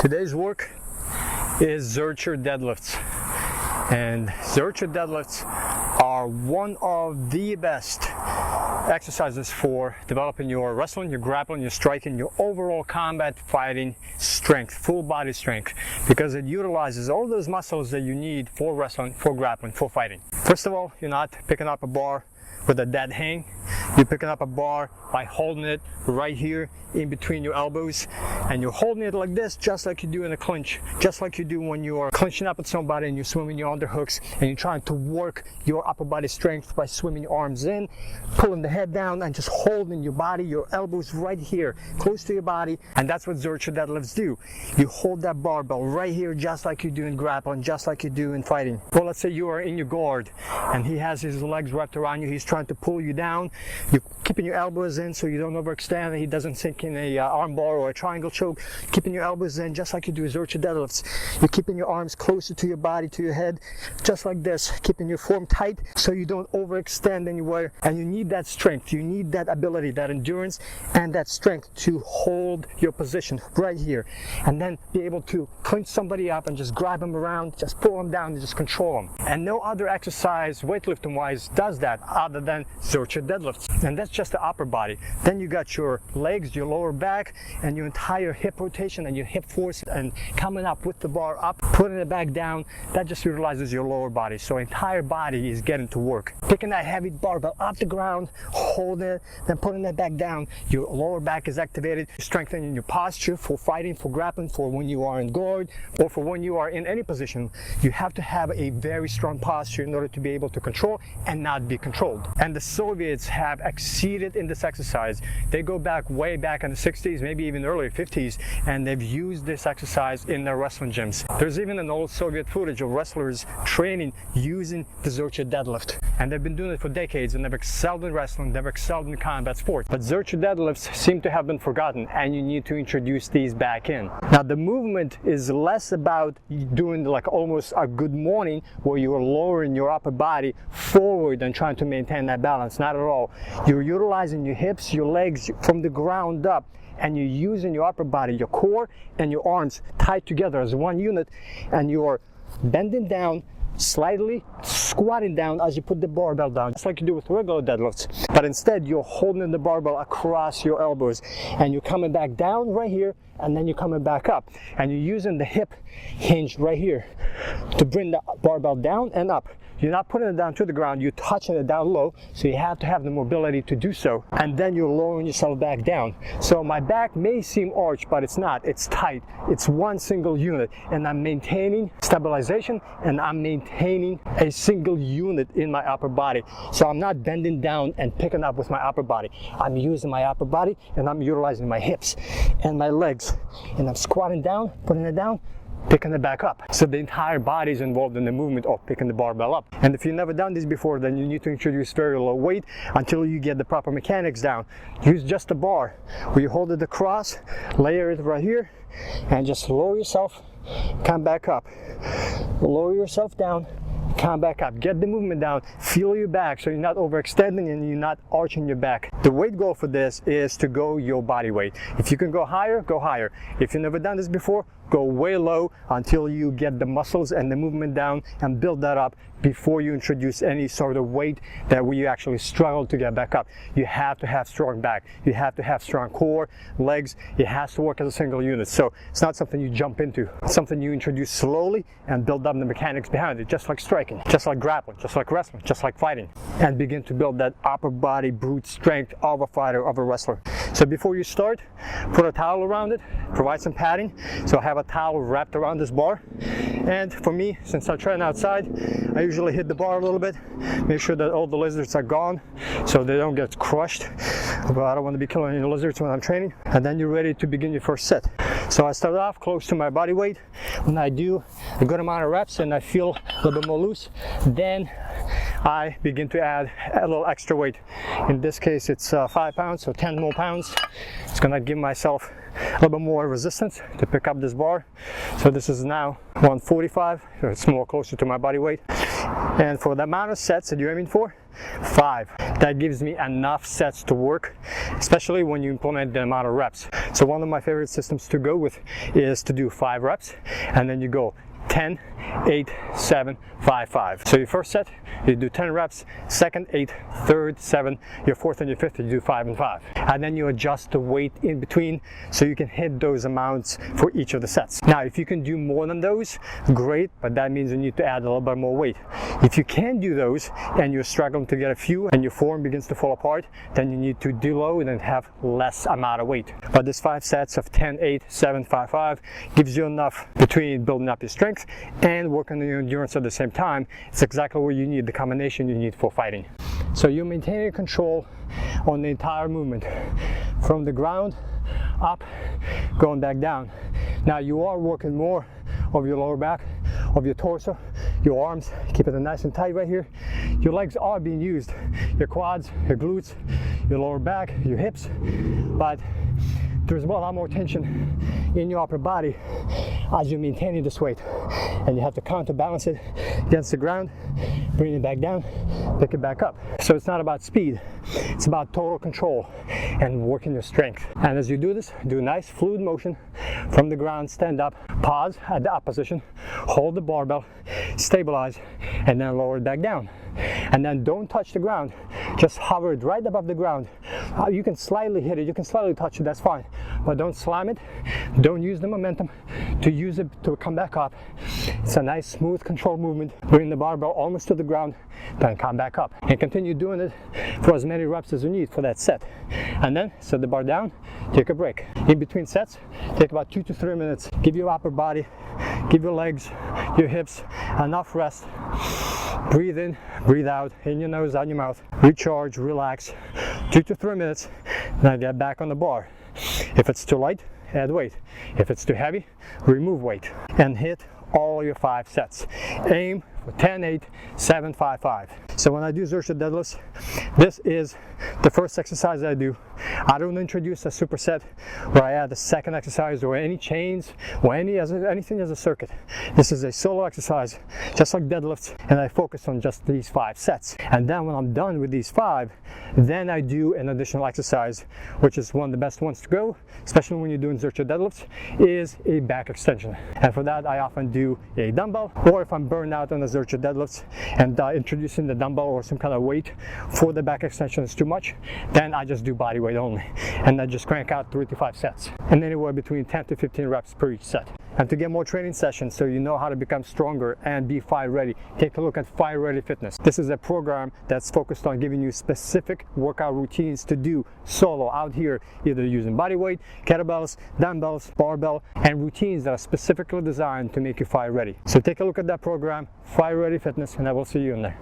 Today's work is Zercher deadlifts, and Zercher deadlifts are one of the best exercises for developing your wrestling, your grappling, your striking, your overall combat fighting strength, full body strength, because it utilizes all those muscles that you need for wrestling, for grappling, for fighting. First of all, you're not picking up a bar with a dead hang. You're picking up a bar by holding it right here in between your elbows, and you're holding it like this, just like you do in a clinch, just like you do when you're clinching up with somebody and you're swimming your underhooks and you're trying to work your upper body strength by swimming your arms in, pulling the head down and just holding your body, your elbows right here, close to your body. And that's what Zercher deadlifts do. You hold that barbell right here, just like you do in grappling, just like you do in fighting. Well, let's say you are in your guard and he has his legs wrapped around you, he's trying to pull you down. You're keeping your elbows in so you don't overextend and he doesn't sink in a arm bar or a triangle choke. Keeping your elbows in just like you do Zercher deadlifts. You're keeping your arms closer to your body, to your head, just like this. Keeping your form tight so you don't overextend anywhere. And you need that strength, you need that ability, that endurance, and that strength to hold your position right here. And then be able to clinch somebody up and just grab them around, just pull them down and just control them. And no other exercise, weightlifting wise, does that other than Zercher deadlifts. And that's just the upper body. Then you got your legs, your lower back, and your entire hip rotation and your hip force, and coming up with the bar up, putting it back down. That just utilizes your lower body. So entire body is getting to work. Picking that heavy barbell off the ground, holding it, then putting it back down. Your lower back is activated, strengthening your posture for fighting, for grappling, for when you are in guard, or for when you are in any position. You have to have a very strong posture in order to be able to control and not be controlled. And the Soviets have exceeded in this exercise. They go back way back in the 60s, maybe even earlier 50s, and they've used this exercise in their wrestling gyms. There's even an old Soviet footage of wrestlers training using the Zercher deadlift. And they've been doing it for decades, and they've excelled in wrestling, they've excelled in combat sports. But Zercher deadlifts seem to have been forgotten, and you need to introduce these back in. Now the movement is less about doing like almost a good morning where you are lowering your upper body forward and trying to maintain that balance. Not at all. You're utilizing your hips, your legs from the ground up, and you're using your upper body, your core and your arms tied together as one unit, and you're bending down, slightly squatting down as you put the barbell down, just like you do with regular deadlifts. But instead you're holding the barbell across your elbows, and you're coming back down right here, and then you're coming back up, and you're using the hip hinge right here to bring the barbell down and up. You're not putting it down to the ground, you're touching it down low, so you have to have the mobility to do so. And then you're lowering yourself back down. So my back may seem arched, but it's not. It's tight. It's one single unit. And I'm maintaining stabilization, and I'm maintaining a single unit in my upper body. So I'm not bending down and picking up with my upper body. I'm using my upper body, and I'm utilizing my hips and my legs. And I'm squatting down, putting it down, picking it back up. So the entire body is involved in the movement of picking the barbell up. And if you've never done this before, then you need to introduce very low weight until you get the proper mechanics down. Use just a bar where you hold it across, layer it right here, and just lower yourself, come back up. Lower yourself down, come back up. Get the movement down, feel your back so you're not overextending and you're not arching your back. The weight goal for this is to go your body weight. If you can go higher, go higher. If you've never done this before, go way low until you get the muscles and the movement down, and build that up before you introduce any sort of weight that you actually struggle to get back up. You have to have strong back. You have to have strong core, legs. It has to work as a single unit. So it's not something you jump into. It's something you introduce slowly and build up the mechanics behind it, just like striking, just like grappling, just like wrestling, just like fighting, and begin to build that upper body brute strength of a fighter, of a wrestler. So before you start, put a towel around it, provide some padding. So I have a towel wrapped around this bar. And for me, since I train outside, I usually hit the bar a little bit, make sure that all the lizards are gone so they don't get crushed. But I don't want to be killing any lizards when I'm training. And then you're ready to begin your first set. So I start off close to my body weight. When I do a good amount of reps and I feel a little bit more loose, then I begin to add a little extra weight. In this case, it's 5 pounds, so 10 more pounds. It's gonna give myself a little bit more resistance to pick up this bar. So this is now 145, so it's more closer to my body weight. And for the amount of sets that you're aiming for, 5. That gives me enough sets to work, especially when you implement the amount of reps. So one of my favorite systems to go with is to do 5 reps, and then you go 10, 8, 7, 5, 5. So your first set, you do 10 reps, second 8, third 7, your fourth and your fifth, you do 5 and 5. And then you adjust the weight in between so you can hit those amounts for each of the sets. Now, if you can do more than those, great, but that means you need to add a little bit more weight. If you can't do those and you're struggling to get a few and your form begins to fall apart, then you need to deload and have less amount of weight. But this 5 sets of 10, 8, 7, 5, 5 gives you enough between building up your strength and working on your endurance at the same time. It's exactly what you need, the combination you need for fighting. So you're maintaining control on the entire movement from the ground up, going back down. Now you are working more of your lower back, of your torso, your arms, keeping it nice and tight right here. Your legs are being used, your quads, your glutes, your lower back, your hips, but there's a lot more tension in your upper body as you're maintaining this weight, and you have to counterbalance it against the ground, bring it back down, pick it back up. So it's not about speed, it's about total control and working your strength. And as you do this, do a nice fluid motion from the ground, stand up, pause at the up position, hold the barbell, stabilize, and then lower it back down. And then don't touch the ground, just hover it right above the ground. You can slightly hit it, you can slightly touch it, that's fine, but don't slam it, don't use the momentum to use it to come back up. It's a nice smooth control movement. Bring the barbell almost to the ground, then come back up, and continue doing it for as many reps as you need for that set. And then set the bar down, take a break. In between sets, take about 2 to 3 minutes. Give your upper body, give your legs, your hips enough rest. Breathe in, breathe out, in your nose, out your mouth. Recharge, relax, 2 to 3 minutes, then get back on the bar. If it's too light, add weight. If it's too heavy, remove weight. And hit all your 5 sets. Aim for 10, 8, 7, 5, 5. So when I do Zercher deadlifts, this is the first exercise I do. I don't introduce a superset where I add a second exercise or any chains or anything as a circuit. This is a solo exercise, just like deadlifts, and I focus on just these 5 sets. And then when I'm done with these 5, then I do an additional exercise, which is one of the best ones to go, especially when you're doing Zercher deadlifts, is a back extension. And for that, I often do a dumbbell, or if I'm burned out on the Zercher deadlifts and introducing the dumbbell or some kind of weight for the back extension is too much, then I just do body weight only, and I just crank out 3 to 5 sets, and anywhere between 10 to 15 reps per each set. And to get more training sessions so you know how to become stronger and be fight ready, take a look at Fight Ready Fitness. This is a program that's focused on giving you specific workout routines to do solo out here, either using body weight, kettlebells, dumbbells, barbell, and routines that are specifically designed to make you fight ready. So take a look at that program, Fight Ready Fitness, and I will see you in there.